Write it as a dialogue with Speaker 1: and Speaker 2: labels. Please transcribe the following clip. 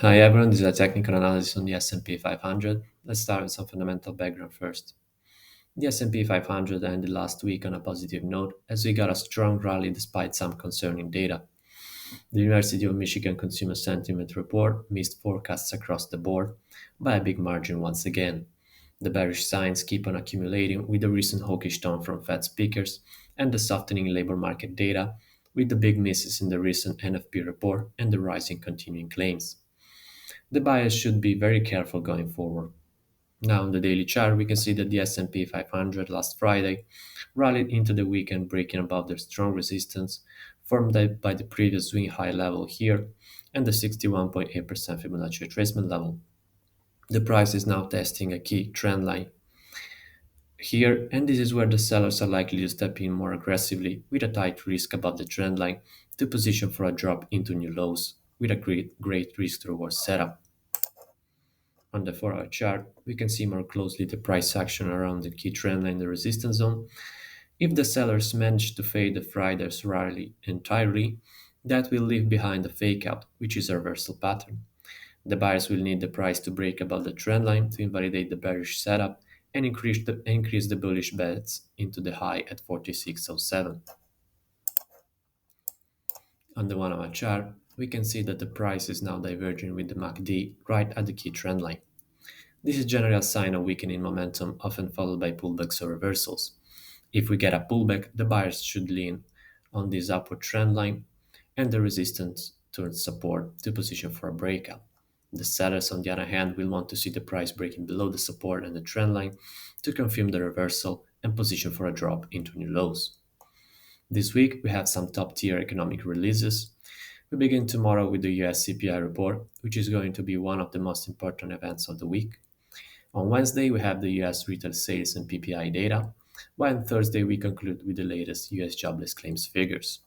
Speaker 1: Hi everyone, this is a technical analysis on the S&P 500. Let's start with some fundamental background first. The S&P 500 ended last week on a positive note as we got a strong rally despite some concerning data. The University of Michigan Consumer Sentiment Report missed forecasts across the board by a big margin once again. The bearish signs keep on accumulating with the recent hawkish tone from Fed speakers and the softening labor market data, with the big misses in the recent NFP report and the rising continuing claims. The buyers should be very careful going forward. Now on the daily chart, we can see that the S&P 500 last Friday rallied into the weekend, breaking above their strong resistance formed by the previous swing high level here and the 61.8% Fibonacci retracement level. The price is now testing a key trend line here, and this is where the sellers are likely to step in more aggressively with a tight risk above the trend line to position for a drop into new lows with a great risk to reward setup. On the 4-hour chart, we can see more closely the price action around the key trendline and the resistance zone. If the sellers manage to fade the Friday's rally entirely, that will leave behind a fake out, which is a reversal pattern. The buyers will need the price to break above the trend line to invalidate the bearish setup and increase the bullish bets into the high at 4607. On the 1-hour chart, we can see that the price is now diverging with the MACD right at the key trend line. This is generally a sign of weakening momentum, often followed by pullbacks or reversals. If we get a pullback, the buyers should lean on this upward trend line and the resistance towards support to position for a breakout. The sellers, on the other hand, will want to see the price breaking below the support and the trend line to confirm the reversal and position for a drop into new lows. This week, we have some top tier economic releases. We begin tomorrow with the US CPI report, which is going to be one of the most important events of the week. On Wednesday, we have the US retail sales and PPI data, while on Thursday, we conclude with the latest US jobless claims figures.